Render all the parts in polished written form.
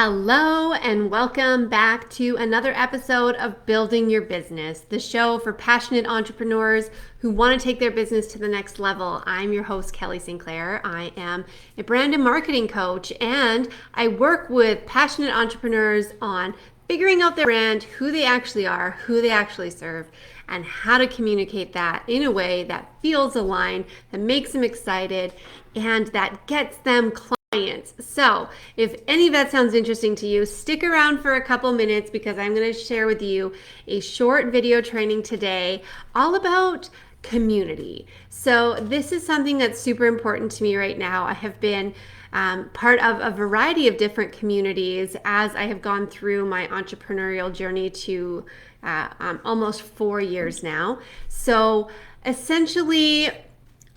Hello, and welcome back to another episode of Building Your Business, the show for passionate entrepreneurs who want to take their business to the next level. I'm your host, Kelly Sinclair. I am a brand and marketing coach, and I work with passionate entrepreneurs on figuring out their brand, who they actually are, who they actually serve, and how to communicate that in a way that feels aligned, that makes them excited, and that gets them clients. So if any of that sounds interesting to you, stick around for a couple minutes because I'm going to share with you a short video training today all about community. So this is something that's super important to me right now. I have been part of a variety of different communities as I have gone through my entrepreneurial journey to almost 4 years now. So essentially,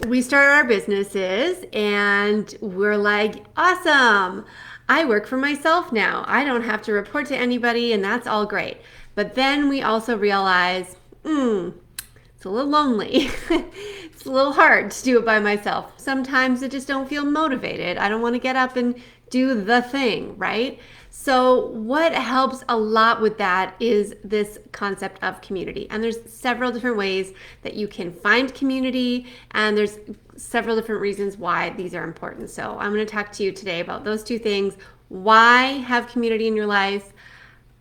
we start our businesses and we're like, awesome, I work for myself now. I don't have to report to anybody, and that's all great. But then we also realize, it's a little lonely. It's a little hard to do it by myself. Sometimes I just don't feel motivated. I don't want to get up and do the thing, right? So what helps a lot with that is this concept of community. And there's several different ways that you can find community, and there's several different reasons why these are important. So I'm going to talk to you today about those two things: why have community in your life,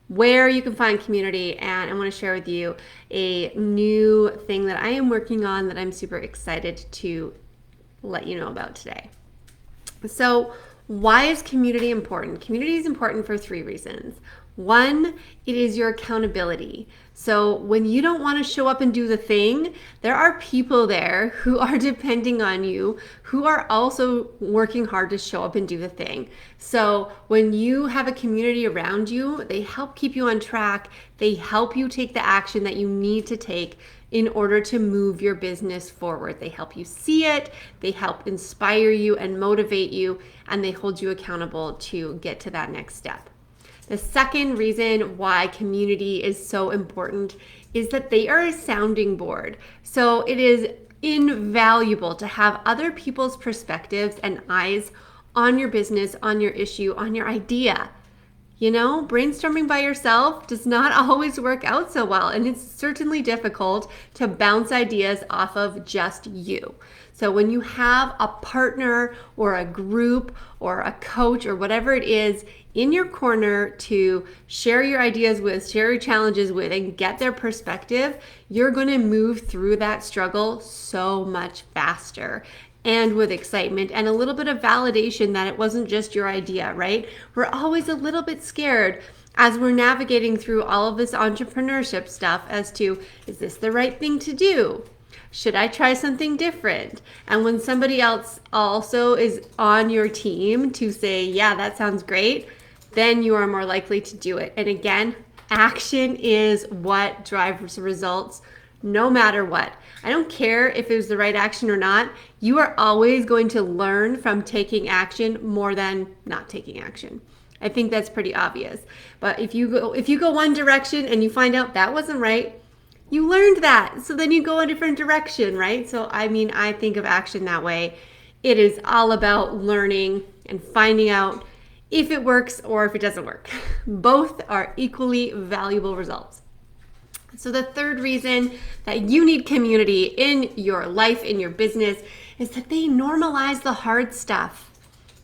where you can find community, and I want to share with you a new thing that I am working on that I'm super excited to let you know about today. So why is community important? Community is important for 3 reasons. 1, it is your accountability. So when you don't want to show up and do the thing, there are people there who are depending on you, who are also working hard to show up and do the thing. So when you have a community around you, they help keep you on track. They help you take the action that you need to take in order to move your business forward. They help you see it, they help inspire you and motivate you, and they hold you accountable to get to that next step. The second reason why community is so important is that they are a sounding board. So it is invaluable to have other people's perspectives and eyes on your business, on your issue, on your idea. You know, brainstorming by yourself does not always work out so well, and it's certainly difficult to bounce ideas off of just you. So when you have a partner or a group or a coach or whatever it is in your corner to share your ideas with, share your challenges with, and get their perspective, you're going to move through that struggle so much faster, and with excitement and a little bit of validation that it wasn't just your idea, right? We're always a little bit scared as we're navigating through all of this entrepreneurship stuff as to, is this the right thing to do? Should I try something different? And when somebody else also is on your team to say, yeah, that sounds great, then you are more likely to do it. And again, action is what drives results no matter what. I don't care if it was the right action or not. You are always going to learn from taking action more than not taking action. I think that's pretty obvious. But if you go one direction and you find out that wasn't right, you learned that. So then you go a different direction, right? So I think of action that way. It is all about learning and finding out if it works or if it doesn't work. Both are equally valuable results. So the third reason that you need community in your life, in your business, is that they normalize the hard stuff.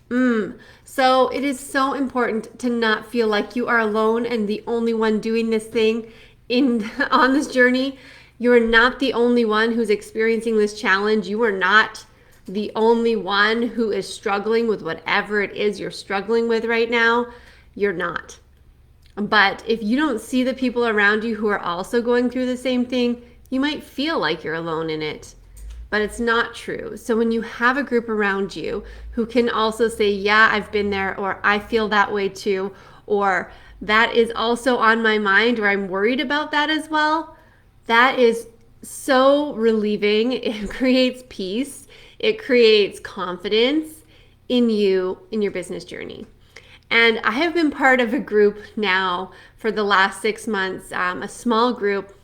So it is so important to not feel like you are alone and the only one doing this thing on this journey. You are not the only one who's experiencing this challenge. You are not the only one who is struggling with whatever it is you're struggling with right now. You're not. But if you don't see the people around you who are also going through the same thing, you might feel like you're alone in it. But it's not true. So when you have a group around you who can also say, yeah, I've been there, or I feel that way too, or that is also on my mind, or I'm worried about that as well, that is so relieving. It creates peace. It creates confidence in you, in your business journey. And I have been part of a group now for the last 6 months, a small group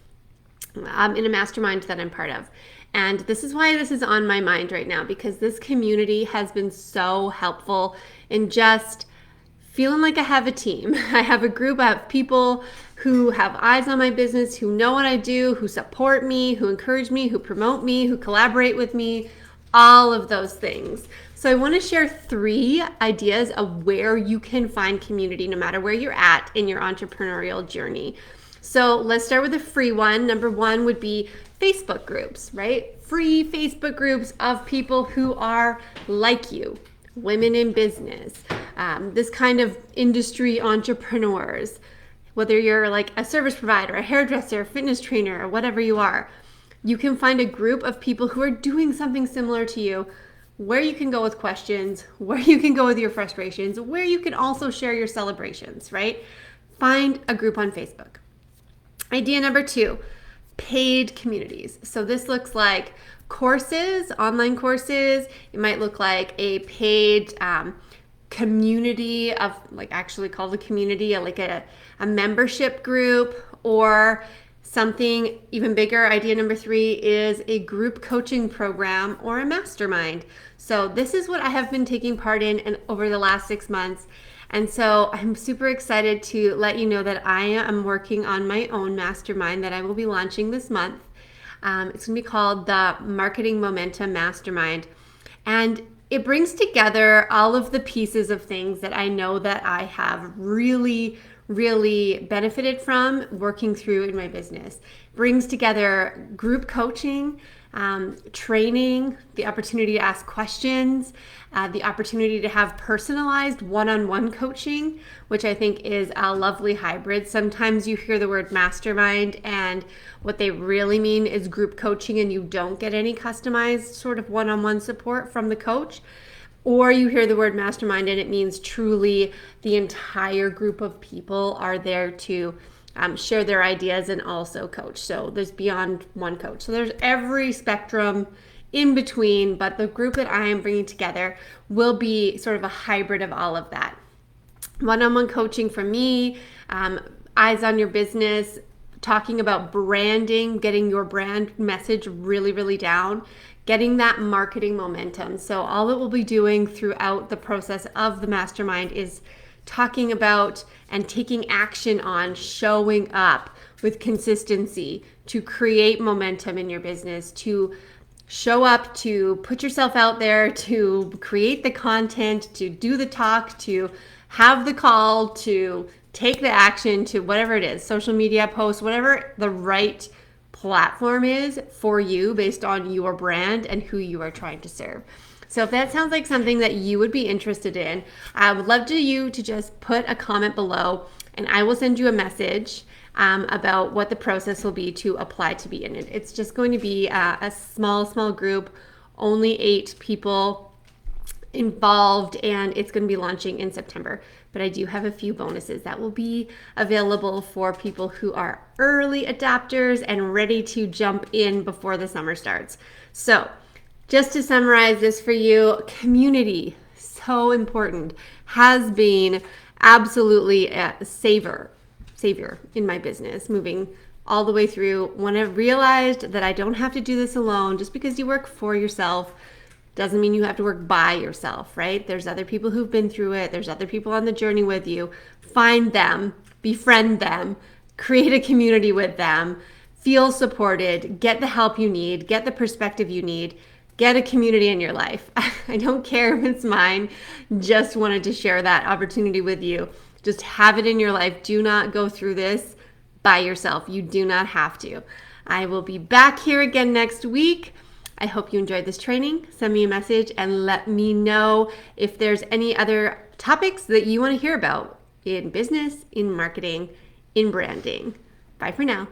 in a mastermind that I'm part of. And this is why this is on my mind right now, because this community has been so helpful in just feeling like I have a team. I have a group of people who have eyes on my business, who know what I do, who support me, who encourage me, who promote me, who collaborate with me, all of those things. So I want to share 3 ideas of where you can find community no matter where you're at in your entrepreneurial journey. So let's start with a free one. Number 1 would be Facebook groups, right? Free Facebook groups of people who are like you, women in business, this kind of industry entrepreneurs, whether you're like a service provider, a hairdresser, a fitness trainer, or whatever you are. You can find a group of people who are doing something similar to you, where you can go with questions, where you can go with your frustrations, where you can also share your celebrations, right? Find a group on Facebook. Idea number 2, paid communities. So this looks like courses, online courses. It might look like a paid community of, like, actually called a community, like a membership group, or something even bigger. Idea number 3 is a group coaching program or a mastermind. So this is what I have been taking part in over the last 6 months. And so I'm super excited to let you know that I am working on my own mastermind that I will be launching this month. It's going to be called the Marketing Momentum Mastermind. And it brings together all of the pieces of things that I know that I have really benefited from working through in my business. Brings together group coaching, training, the opportunity to ask questions, the opportunity to have personalized one-on-one coaching, which I think is a lovely hybrid. Sometimes you hear the word mastermind and what they really mean is group coaching, and you don't get any customized sort of one-on-one support from the coach. Or you hear the word mastermind and it means truly the entire group of people are there to share their ideas and also coach. So there's beyond one coach. So there's every spectrum in between, but the group that I am bringing together will be sort of a hybrid of all of that. One-on-one coaching from me, eyes on your business, talking about branding, getting your brand message really down, getting that marketing momentum. So all that we'll be doing throughout the process of the mastermind is talking about and taking action on showing up with consistency to create momentum in your business, to show up, to put yourself out there, to create the content, to do the talk, to have the call, to take the action, to whatever it is, social media posts, whatever the right platform is for you based on your brand and who you are trying to serve. So if that sounds like something that you would be interested in, I would love you to just put a comment below and I will send you a message about what the process will be to apply to be in it. It's just going to be a small group, only 8 people involved, and it's going to be launching in September. But I do have a few bonuses that will be available for people who are early adopters and ready to jump in before the summer starts. So just to summarize this for you, community, so important, has been absolutely a savior in my business, moving all the way through when I realized that I don't have to do this alone. Just because you work for yourself doesn't mean you have to work by yourself, right? There's other people who've been through it. There's other people on the journey with you. Find them, befriend them, create a community with them, feel supported, get the help you need, get the perspective you need, get a community in your life. I don't care if it's mine. Just wanted to share that opportunity with you. Just have it in your life. Do not go through this by yourself. You do not have to. I will be back here again next week. I hope you enjoyed this training. Send me a message and let me know if there's any other topics that you want to hear about in business, in marketing, in branding. Bye for now.